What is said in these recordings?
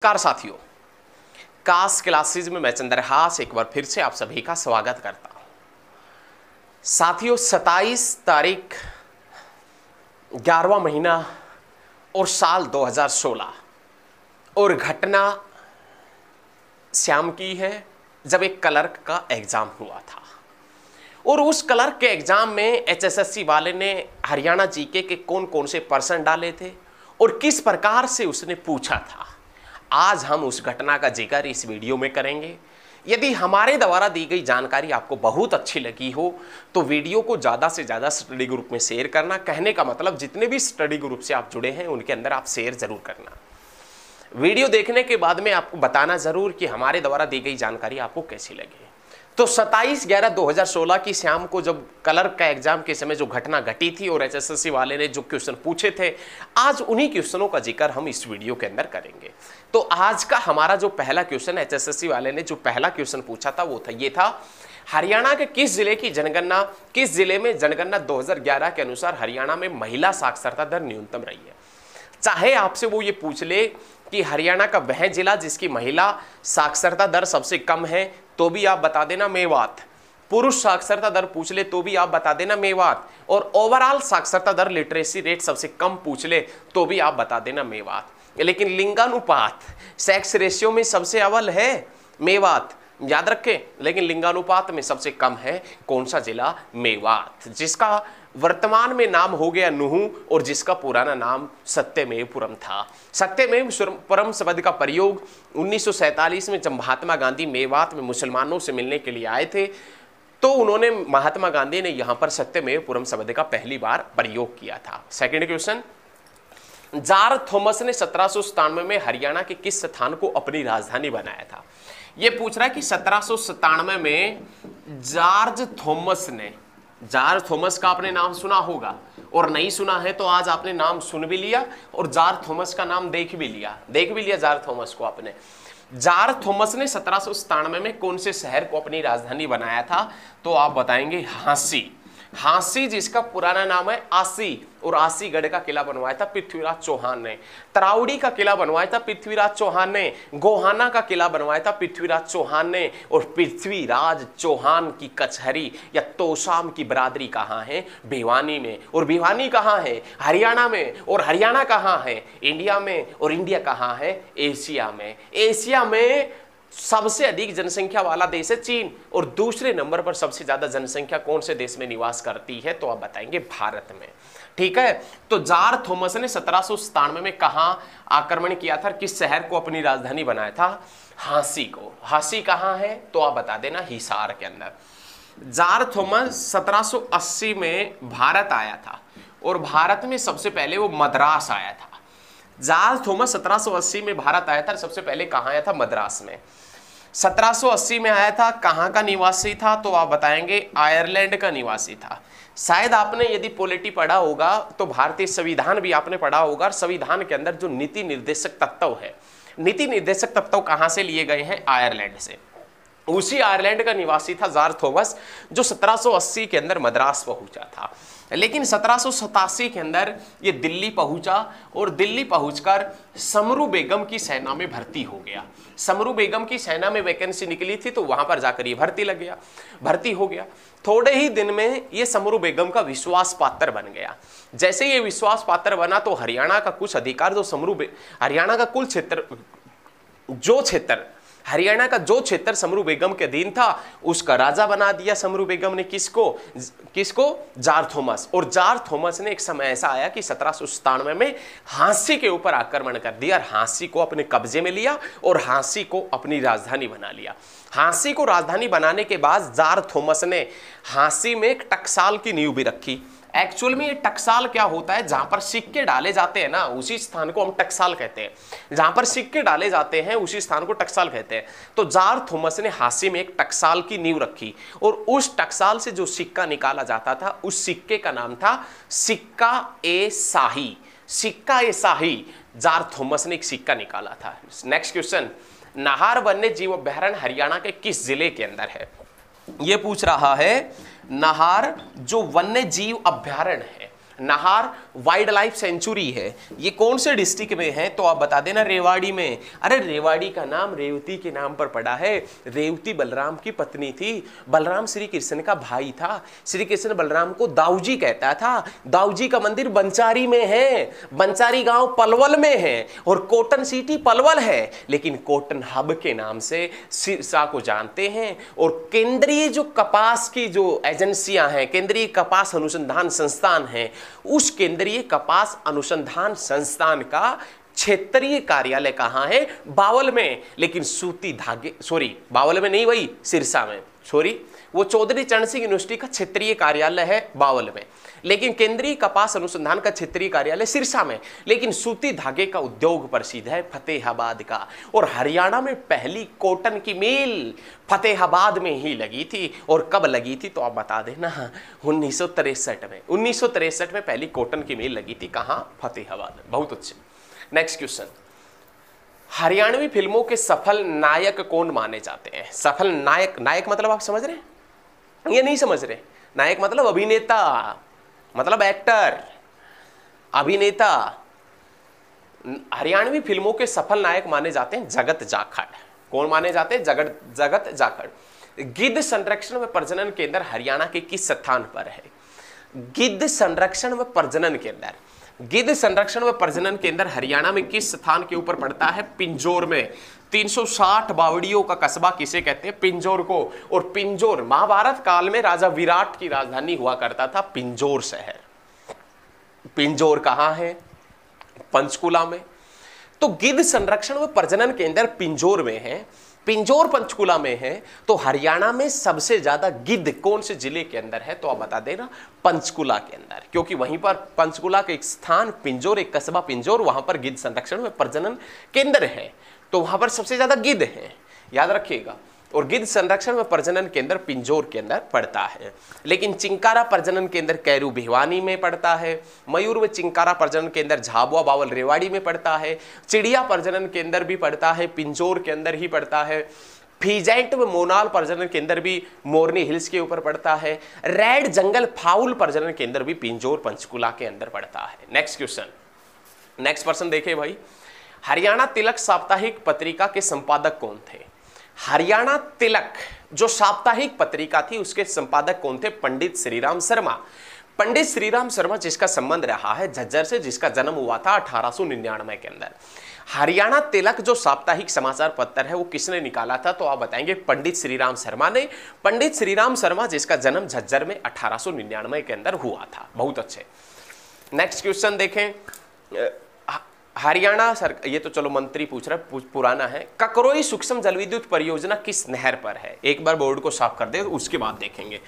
नमस्कार साथियों, कास क्लासेज में मैं चंद्रहास एक बार फिर से आप सभी का स्वागत करता हूं। साथियों 27 तारीख 11वां महीना और साल 2016 और घटना शाम की है जब एक क्लर्क का एग्जाम हुआ था और उस क्लर्क के एग्जाम में एचएसएससी वाले ने हरियाणा जीके के कौन कौन से प्रश्न डाले थे और किस प्रकार से उसने पूछा था। आज हम उस घटना का जिक्र इस वीडियो में करेंगे। यदि हमारे द्वारा दी गई जानकारी आपको बहुत अच्छी लगी हो तो वीडियो को ज़्यादा से ज़्यादा स्टडी ग्रुप में शेयर करना। कहने का मतलब जितने भी स्टडी ग्रुप से आप जुड़े हैं उनके अंदर आप शेयर जरूर करना। वीडियो देखने के बाद में आपको बताना जरूर कि हमारे द्वारा दी गई जानकारी आपको कैसी लगी। तो 27/11/2016 की शाम को जब क्लर्क का एग्जाम के समय जो घटना घटी थी और एचएसएससी वाले ने जो क्वेश्चन पूछे थे, आज उन्हीं क्वेश्चनों का जिक्र हम इस वीडियो के अंदर करेंगे। तो आज का हमारा जो पहला क्वेश्चन एचएसएससी वाले ने जो पहला क्वेश्चन पूछा था वो था ये था, हरियाणा के किस जिले की जनगणना, किस जिले में जनगणना 2011 के अनुसार हरियाणा में महिला साक्षरता दर न्यूनतम रही है। चाहे आपसे वो ये पूछ ले कि हरियाणा का वह जिला जिसकी महिला साक्षरता दर सबसे कम है तो भी आप बता देना मेवात। पुरुष साक्षरता दर पूछ ले तो भी आप बता देना मेवात। और ओवरऑल साक्षरता दर लिटरेसी रेट सबसे कम पूछ ले तो भी आप बता देना मेवात। लेकिन लिंगानुपात सेक्स रेशियो में सबसे अव्वल है मेवात, याद रखें। लेकिन लिंगानुपात में सबसे कम है कौन सा जिला? मेवात, जिसका वर्तमान में नाम हो गया नूहू और जिसका पुराना नाम सत्यमेवपुरम था। सत्यमेवपुरम शब्द का प्रयोग 1947 में जब महात्मा गांधी मेवात में मुसलमानों से मिलने के लिए आए थे तो उन्होंने महात्मा गांधी ने यहां पर सत्यमेवपुरम शब्द का पहली बार प्रयोग किया था। सेकंड क्वेश्चन, जॉर्ज थॉमस ने 1797 में हरियाणा के किस स्थान को अपनी राजधानी बनाया था? यह पूछ रहा है कि 1797 में जॉर्ज थॉमस का आपने नाम सुना होगा और नहीं सुना है तो आज आपने नाम सुन भी लिया और जॉर्ज थॉमस का नाम देख भी लिया जॉर्ज थॉमस को आपने। जॉर्ज थॉमस ने 1797 में कौन से शहर को अपनी राजधानी बनाया था? तो आप बताएंगे हांसी, जिसका पुराना नाम है आसी, और आसीगढ़ का किला बनवाया था पृथ्वीराज चौहान ने। तराउड़ी का किला बनवाया था पृथ्वीराज चौहान ने। गोहाना का किला बनवाया था पृथ्वीराज चौहान ने। और पृथ्वीराज चौहान की कचहरी या तोशाम की बरादरी कहाँ है? भिवानी में। और भिवानी कहाँ है? हरियाणा में। और हरियाणा कहाँ है? इंडिया में। और इंडिया कहाँ है? एशिया में। एशिया में सबसे अधिक जनसंख्या वाला देश है चीन और दूसरे नंबर पर सबसे ज्यादा जनसंख्या कौन से देश में निवास करती है? तो आप बताएंगे भारत में। ठीक है, तो जॉर्ज थॉमस ने 1797 में कहां आक्रमण किया था, किस शहर को अपनी राजधानी बनाया था? हांसी को। हांसी कहां है? तो आप बता देना हिसार के अंदर। जॉर्ज थॉमस 1780 में भारत आया था और भारत में सबसे पहले वो मद्रास आया था। जॉर्ज थॉमस 1780 में भारत आया था, सबसे पहले कहाँ आया था? मद्रास में। 1780 में आया था, कहाँ का निवासी था? तो आप बताएंगे आयरलैंड का निवासी था। शायद आपने यदि पॉलिटी पढ़ा होगा तो भारतीय संविधान भी आपने पढ़ा होगा और संविधान के अंदर जो नीति निर्देशक तत्व है, नीति निर्देशक तत्व कहाँ से लिए गए हैं? आयरलैंड से। उसी आयरलैंड का निवासी था जॉर्ज थॉमस जो 1780 के अंदर मद्रास पहुंचा था। लेकिन 1787 के अंदर ये दिल्ली पहुंचा और दिल्ली पहुंचकर समरू बेगम की सेना में भर्ती हो गया। समरू बेगम की सेना में वैकेंसी निकली थी तो वहां पर जाकर ये भर्ती हो गया। थोड़े ही दिन में ये समरू बेगम का विश्वास पात्र बन गया। जैसे ये विश्वास पात्र बना तो हरियाणा का कुछ अधिकार हरियाणा का कुल हरियाणा का जो क्षेत्र समरू बेगम के अधीन था उसका राजा बना दिया समरू बेगम ने। किसको? George Thomas. और जॉर्ज थॉमस ने एक समय ऐसा आया कि 1797 में हांसी के ऊपर आक्रमण कर दिया और हांसी को अपने कब्जे में लिया और हांसी को अपनी राजधानी बना लिया। हांसी को राजधानी बनाने के बाद जॉर्ज थॉमस ने हांसी में एक टकसाल की नींव भी रखी। एक्चुअल में ये टकसाल क्या होता है? जहां पर सिक्के डाले जाते हैं ना उसी स्थान को हम टकसाल कहते हैं। जहां पर सिक्के डाले जाते हैं उसी स्थान को टकसाल कहते हैं। तो जॉर्ज थॉमस ने हांसी में एक टकसाल की नींव रखी और उस टकसाल से जो सिक्का निकाला जाता था उस सिक्के का नाम था सिक्का ए शाही। सिक्का ए शाही, जॉर्ज थॉमस ने एक सिक्का निकाला था। नेक्स्ट क्वेश्चन, नाहर वन्य जीव अभयारण्य हरियाणा के किस जिले के अंदर है? यह पूछ रहा है नाहर जो वन्य जीव अभयारण्य है, नाहर वाइल्ड लाइफ सेंचुरी है, ये कौन से डिस्ट्रिक्ट में है? तो आप बता देना रेवाड़ी में। अरे रेवाड़ी का नाम रेवती के नाम पर पड़ा है। रेवती बलराम की पत्नी थी, बलराम श्री कृष्ण का भाई था। श्री कृष्ण बलराम को दाऊजी कहता था। दाऊजी का मंदिर बंचारी में है, बंचारी गांव पलवल में है, और कॉटन सिटी पलवल है, लेकिन कॉटन हब के नाम से सिरसा को जानते हैं। और केंद्रीय जो कपास की जो एजेंसियां हैं, केंद्रीय कपास अनुसंधान संस्थान है, उस केंद्रीय कपास अनुसंधान संस्थान का क्षेत्रीय कार्यालय कहां है? बावल में। लेकिन सूती धागे, सॉरी बावल में नहीं, वही सिरसा में, सॉरी, वो चौधरी चरण सिंह यूनिवर्सिटी का क्षेत्रीय कार्यालय है बावल में, लेकिन केंद्रीय कपास अनुसंधान का क्षेत्रीय कार्यालय सिरसा में। लेकिन सूती धागे का उद्योग प्रसिद्ध है फतेहाबाद का। और हरियाणा में पहली कॉटन की मिल फतेहाबाद में ही लगी थी। और कब लगी थी तो आप बता देना, 1963 में। 1963 में पहली कॉटन की मिल लगी थी, कहां? फतेहाबाद में। बहुत अच्छे। नेक्स्ट क्वेश्चन, हरियाणवी फिल्मों के सफल नायक कौन माने जाते हैं? सफल नायक, नायक मतलब आप समझ रहे हैं ये नहीं समझ रहे? नायक मतलब अभिनेता, मतलब एक्टर, अभिनेता। हरियाणवी फिल्मों के सफल नायक माने जाते हैं जगत जाखड़। कौन माने जाते हैं? जगत जाखड़। गिद्ध संरक्षण व प्रजनन केंद्र हरियाणा के किस स्थान पर है? गिद्ध संरक्षण व प्रजनन केंद्र, गिद्ध संरक्षण व प्रजनन केंद्र हरियाणा में किस स्थान के ऊपर पड़ता है? पिंजौर में। 360 बावड़ियों का कस्बा किसे कहते हैं? पिंजौर को। और पिंजौर महाभारत काल में राजा विराट की राजधानी हुआ करता था पिंजौर शहर। पिंजौर कहां है? पंचकुला में। तो गिद्ध संरक्षण व प्रजनन केंद्र पिंजौर में है, पिंजौर पंचकुला में है। तो हरियाणा में सबसे ज्यादा गिद्ध कौन से जिले के अंदर है? तो आप बता देना, पंचकुला के अंदर, क्योंकि वहीं पर पंचकुला का एक स्थान पिंजौर, एक कस्बा पिंजौर, वहां पर गिद्ध संरक्षण व प्रजनन केंद्र है। तो वहां पर सबसे ज्यादा गिद्ध है, याद रखिएगा। और गिद्ध संरक्षण व प्रजनन केंद्र पिंजौर के अंदर पड़ता है। लेकिन चिंकारा प्रजनन केंद्र कैरू भिवानी में पड़ता है। मयूर व चिंकारा प्रजनन केंद्र झाबुआ बावल रेवाड़ी में पड़ता है। चिड़िया प्रजनन केंद्र भी पड़ता है, पिंजौर के अंदर ही पड़ता है। फीजेंट व मोनाल प्रजनन केंद्र भी मोरनी हिल्स के ऊपर पड़ता है। रेड जंगल फाउल प्रजनन केंद्र भी पिंजौर पंचकुला के अंदर पड़ता है। नेक्स्ट क्वेश्चन, नेक्स्ट पर्सन देखे भाई, हरियाणा तिलक साप्ताहिक पत्रिका के संपादक कौन थे? हरियाणा तिलक जो साप्ताहिक पत्रिका थी उसके संपादक कौन थे? पंडित श्रीराम शर्मा। पंडित श्रीराम शर्मा जिसका संबंध रहा है झज्जर से, जिसका जन्म हुआ था 1899 के अंदर। हरियाणा तिलक जो साप्ताहिक समाचार पत्र है वो किसने निकाला था? तो आप बताएंगे पंडित श्रीराम शर्मा ने। पंडित श्रीराम शर्मा जिसका जन्म झज्जर में 1899 के अंदर हुआ था। बहुत अच्छे। नेक्स्ट क्वेश्चन देखें, हरियाणा सरकार, ये तो चलो मंत्री पूछ रहा है, पुराना है। ककरोई सूक्ष्म जलविद्युत परियोजना किस नहर पर है? एक बार बोर्ड को साफ कर दे, उसके बाद देखेंगे।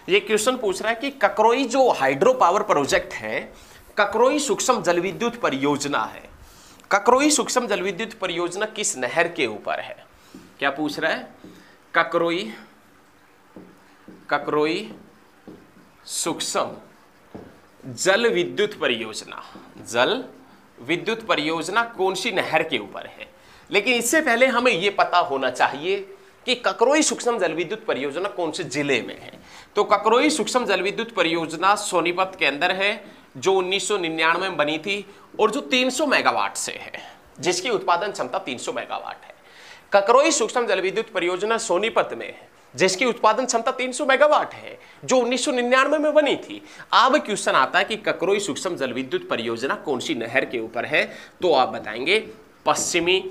ये क्वेश्चन पूछ रहा है कि ककरोई जो हाइड्रो पावर प्रोजेक्ट है, ककरोई सूक्ष्म जलविद्युत परियोजना है, ककरोई सूक्ष्म जलविद्युत परियोजना किस नहर के ऊपर है? क्या पूछ रहा है? ककरोई सूक्ष्म जल विद्युत परियोजना, जल विद्युत परियोजना कौन सी नहर के ऊपर है? लेकिन इससे पहले हमें यह पता होना चाहिए कि ककरोई सूक्ष्म जलविद्युत परियोजना कौन से जिले में है। तो ककरोई सूक्ष्म जलविद्युत परियोजना सोनीपत के अंदर है, जो 1999 में बनी थी और जो 300 मेगावाट से है, जिसकी उत्पादन क्षमता 300 मेगावाट है। ककरोई सूक्ष्म जलविद्युत परियोजना सोनीपत में है, जिसकी उत्पादन क्षमता 300 मेगावाट है, जो 1999 में बनी थी। अब क्वेश्चन आता है कि ककरोई सूक्ष्म जलविद्युत परियोजना कौन सी नहर के ऊपर है? तो आप बताएंगे पश्चिमी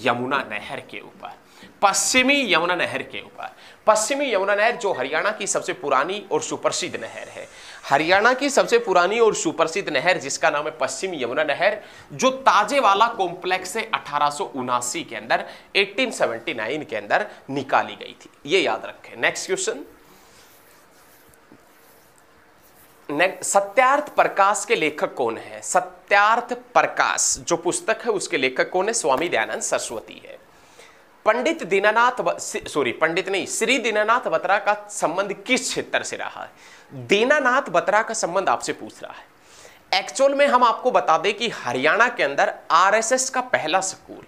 यमुना नहर के ऊपर। पश्चिमी यमुना नहर के ऊपर। पश्चिमी यमुना नहर जो हरियाणा की सबसे पुरानी और सुप्रसिद्ध नहर है। हरियाणा की सबसे पुरानी और सुप्रसिद्ध नहर जिसका नाम है पश्चिमी यमुना नहर, जो ताजेवाला कॉम्प्लेक्स से 1879 के अंदर 1879 के अंदर निकाली गई थी। ये याद रखें। नेक्स्ट क्वेश्चन, सत्यार्थ प्रकाश के लेखक कौन है? सत्यार्थ प्रकाश जो पुस्तक है उसके लेखक कौन है? स्वामी दयानंद सरस्वती है। पंडित श्री दीनानाथ बत्रा का संबंध किस क्षेत्र से रहा है? दीनानाथ बत्रा का संबंध आपसे पूछ रहा है। एक्चुअल में हम आपको बता दें कि हरियाणा के अंदर आरएसएस का पहला स्कूल,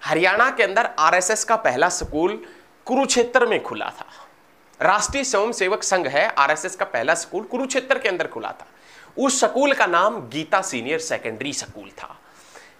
हरियाणा के अंदर आरएसएस का पहला स्कूल कुरुक्षेत्र में खुला था। राष्ट्रीय स्वयंसेवक संघ है, आरएसएस का पहला स्कूल कुरुक्षेत्र के अंदर खुला था। उस स्कूल का नाम गीता सीनियर सेकेंडरी स्कूल था,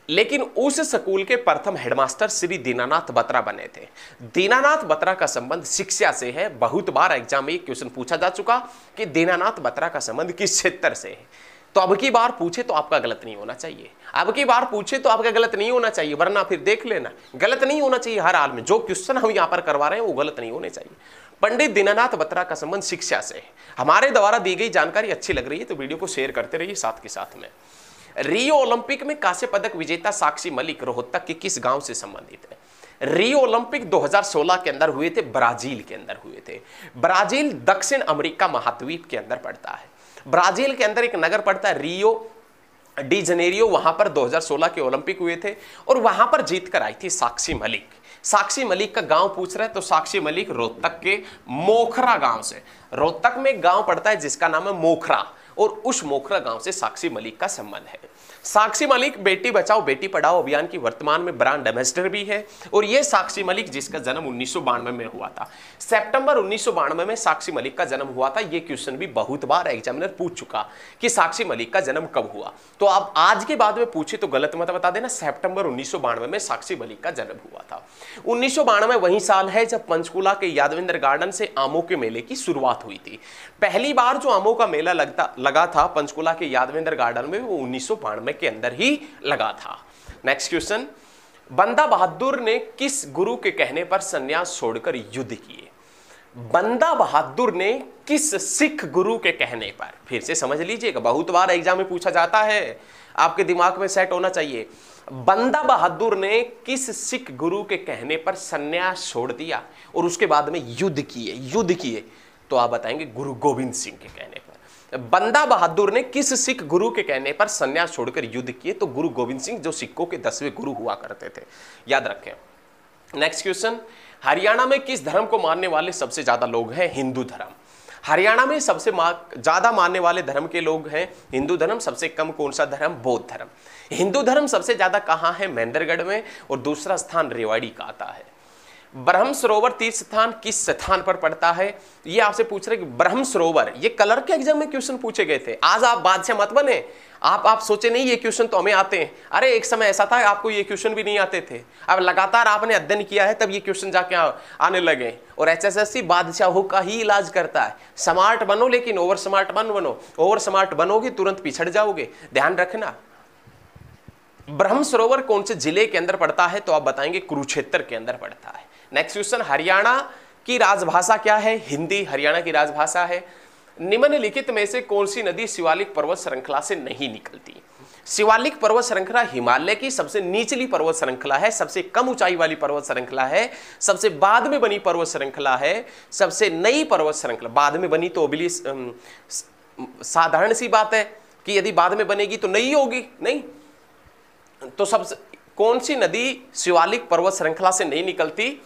लेकिन उस स्कूल के प्रथम हेडमास्टर श्री दीनानाथ बत्रा बने थे। दीनानाथ बत्रा का संबंध शिक्षा से है। बहुत बार एग्जाम में एक क्वेश्चन पूछा जा चुका कि दीनानाथ बत्रा का संबंध किस क्षेत्र से है। तो अब की बार पूछे तो आपका गलत नहीं होना चाहिए, अब की बार पूछे तो आपका गलत नहीं होना चाहिए, वरना फिर देख लेना गलत नहीं होना चाहिए। हर हाल में जो क्वेश्चन हम यहाँ पर करवा रहे हैं वो गलत नहीं होने चाहिए। पंडित दीनानाथ बत्रा का संबंध शिक्षा से है। हमारे द्वारा दी गई जानकारी अच्छी लग रही है तो वीडियो को शेयर करते रहिए साथ के साथ में। रियो ओलंपिक में कांस्य पदक विजेता साक्षी मलिक रोहतक के किस गांव से संबंधित है? रियो ओलंपिक 2016 के अंदर हुए थे, ब्राजील के अंदर हुए थे। ब्राजील दक्षिण अमेरिका महाद्वीप के अंदर पड़ता है। ब्राजील के अंदर एक नगर पड़ता है रियो डी जनेरियो, वहां पर 2016 के ओलंपिक हुए थे और वहां पर जीत कर आई थी साक्षी मलिक। साक्षी मलिक का गांव पूछ रहा है तो साक्षी मलिक रोहतक के मोखरा गांव से, रोहतक में एक गांव पड़ता है जिसका नाम है मोखरा, और उस मोखरा गांव से साक्षी मलिक का संबंध है। साक्षी मलिक बेटी बचाओ बेटी पढ़ाओ अभियान की वर्तमान में ब्रांड एम्बेसडर भी है। और यह साक्षी मलिक जिसका जन्म 1992 में हुआ था, सितंबर 1992 में साक्षी मलिक का जन्म हुआ था। यह क्वेश्चन भी बहुत बार एग्जामिनर पूछ चुका कि साक्षी मलिक का जन्म कब हुआ। तो आप आज के बाद में पूछे तो गलत मत बता देना, सितंबर 1992 में साक्षी मलिक का जन्म हुआ था। 1992 वही साल है जब पंचकुला के यादवेंद्र गार्डन से आमों के मेले की शुरुआत हुई थी। पहली बार जो आमों का मेला लगा था पंचकुला के यादवेंद्र गार्डन में, वो 1992 के अंदर ही लगा था। नेक्स्ट क्वेश्चन, बंदा बहादुर ने किस गुरु के कहने पर संन्यास छोड़कर युद्ध किए? बंदा बहादुर ने किस सिख गुरु के कहने पर, फिर से समझ लीजिएगा, बहुत बार एग्जाम में पूछा जाता है, आपके दिमाग में सेट होना चाहिए। बंदा बहादुर ने किस सिख गुरु के कहने पर संन्यास छोड़ दिया और उसके बाद में युद्ध किए? तो आप बताएंगे गुरु गोविंद सिंह के कहने पर। बंदा बहादुर ने किस सिख गुरु के कहने पर संन्यास छोड़कर युद्ध किए? तो गुरु गोविंद सिंह, जो सिखों के 10वें गुरु हुआ करते थे, याद रखें। नेक्स्ट क्वेश्चन, हरियाणा में किस धर्म को मानने वाले सबसे ज्यादा लोग हैं? हिंदू धर्म। हरियाणा में सबसे ज्यादा मानने वाले धर्म के लोग हैं हिंदू धर्म। सबसे कम कौन सा धर्म? बौद्ध धर्म। हिंदू धर्म सबसे ज्यादा कहां है? महेंद्रगढ़ में, और दूसरा स्थान रेवाड़ी का आता है। ब्रह्म सरोवर तीर्थ स्थान किस स्थान पर पड़ता है? ये आपसे पूछ रहे कि ब्रह्म सरोवर, ये कलर के एग्जाम में क्वेश्चन पूछे गए थे। आज आप बादशाह मत बने, आप सोचे नहीं ये क्वेश्चन तो हमें आते हैं। अरे एक समय ऐसा था आपको ये क्वेश्चन भी नहीं आते थे, अब लगातार आपने अध्ययन किया है तब ये क्वेश्चन जाके आने लगे। और HSSC बादशाहों का ही इलाज करता है। स्मार्ट बनो लेकिन ओवर स्मार्ट मत बनो, ओवर स्मार्ट बनोगे तुरंत पिछड़ जाओगे, ध्यान रखना। ब्रह्म सरोवर कौन से जिले के अंदर पड़ता है? तो आप बताएंगे कुरुक्षेत्र के अंदर पड़ता है। नेक्स्ट क्वेश्चन, हरियाणा की राजभाषा क्या है? हिंदी हरियाणा की राजभाषा है। निम्नलिखित में से कौन सी नदी शिवालिक पर्वत श्रृंखला से नहीं निकलती? शिवालिक पर्वत श्रृंखला हिमालय की सबसे निचली पर्वत श्रृंखला है, सबसे कम ऊंचाई वाली पर्वत श्रृंखला है, सबसे बाद में बनी पर्वत श्रृंखला है, सबसे नई पर्वत श्रृंखला। बाद में बनी तो ओबली साधारण सी बात है कि यदि बाद में बनेगी तो नई होगी, नहीं। तो सबसे कौन सी नदी शिवालिक पर्वत श्रृंखला से नहीं निकलती?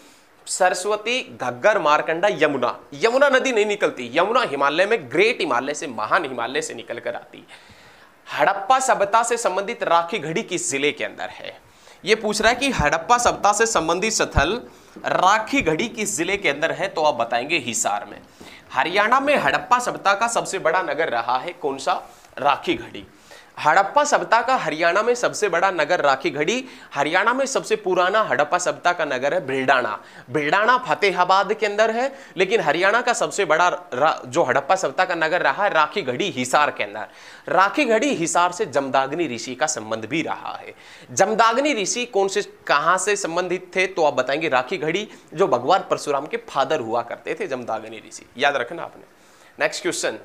सरस्वती, घग्गर, मारकंडा, यमुना। यमुना नदी नहीं निकलती। यमुना हिमालय में, ग्रेट हिमालय से, महान हिमालय से निकल कर आती। हड़प्पा सभ्यता से संबंधित राखी घड़ी किस जिले के अंदर है? यह पूछ रहा है कि हड़प्पा सभ्यता से संबंधित स्थल राखी घड़ी किस जिले के अंदर है? तो आप बताएंगे हिसार में। हरियाणा में हड़प्पा सभ्यता का सबसे बड़ा नगर रहा है कौन सा? राखी घड़ी। हड़प्पा सभ्यता का हरियाणा में सबसे बड़ा नगर राखी घड़ी। हरियाणा में सबसे पुराना हड़प्पा सभ्यता का नगर है भिलडाना। भिलडाना फतेहाबाद के अंदर है, लेकिन हरियाणा का सबसे बड़ा जो हड़प्पा सभ्यता का नगर रहा है राखी घड़ी हिसार के अंदर। राखी घड़ी हिसार से जमदाग्नि ऋषि का संबंध भी रहा है। जमदाग्नि ऋषि कौन से कहां से संबंधित थे? तो आप बताएंगे राखी घड़ी, जो भगवान परशुराम के फादर हुआ करते थे, जमदाग्नि ऋषि, याद रखना आपने। नेक्स्ट क्वेश्चन,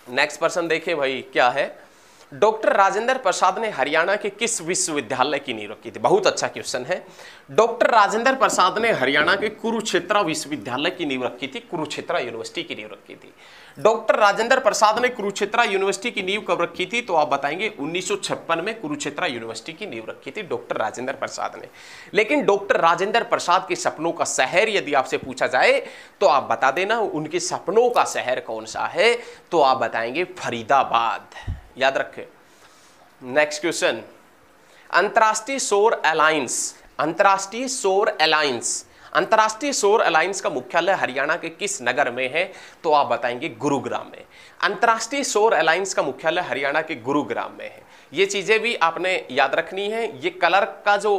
नेक्स्ट पर्सन देखिए भाई क्या है। डॉक्टर राजेंद्र प्रसाद ने हरियाणा के किस विश्वविद्यालय की नींव रखी थी? बहुत अच्छा क्वेश्चन है। डॉक्टर राजेंद्र प्रसाद ने हरियाणा के कुरुक्षेत्र विश्वविद्यालय की नींव रखी थी, कुरुक्षेत्र यूनिवर्सिटी की नींव रखी थी। डॉक्टर राजेंद्र प्रसाद ने कुरुक्षेत्र यूनिवर्सिटी की नींव कब रखी थी? तो आप बताएंगे 1956 में कुरुक्षेत्र यूनिवर्सिटी की नींव रखी थी डॉक्टर राजेंद्र प्रसाद ने। लेकिन डॉक्टर राजेंद्र प्रसाद के सपनों का शहर यदि आपसे पूछा जाए तो आप बता देना उनके सपनों का शहर कौन सा है? तो आप बताएंगे फरीदाबाद, याद रखें। नेक्स्ट क्वेश्चन, अंतर्राष्ट्रीय सौर अलायंस, अंतर्राष्ट्रीय सौर अलायंस, अंतर्राष्ट्रीय सौर अलायंस का मुख्यालय हरियाणा के किस नगर में है? तो आप बताएंगे गुरुग्राम में। अंतर्राष्ट्रीय सौर अलायंस का मुख्यालय हरियाणा के गुरुग्राम में है। ये चीजें भी आपने याद रखनी है। ये क्लर्क का जो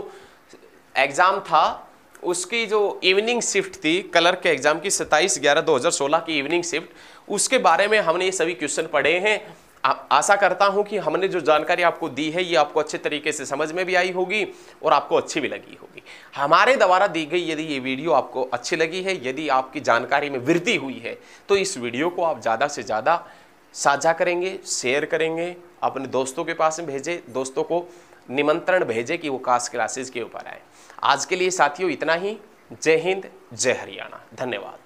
एग्जाम था उसकी जो इवनिंग शिफ्ट थी, क्लर्क के एग्जाम की 27/11/2016 की इवनिंग शिफ्ट, उसके बारे में हमने ये सभी क्वेश्चन पढ़े हैं। आशा करता हूं कि हमने जो जानकारी आपको दी है ये आपको अच्छे तरीके से समझ में भी आई होगी और आपको अच्छी भी लगी होगी। हमारे द्वारा दी गई यदि ये वीडियो आपको अच्छी लगी है, यदि आपकी जानकारी में वृद्धि हुई है, तो इस वीडियो को आप ज़्यादा से ज़्यादा साझा करेंगे, शेयर करेंगे, अपने दोस्तों के पास में भेजें, दोस्तों को निमंत्रण भेजें कि वो कास्ट क्लासेस के ऊपर आए। आज के लिए साथियों इतना ही। जय हिंद, जय हरियाणा, धन्यवाद।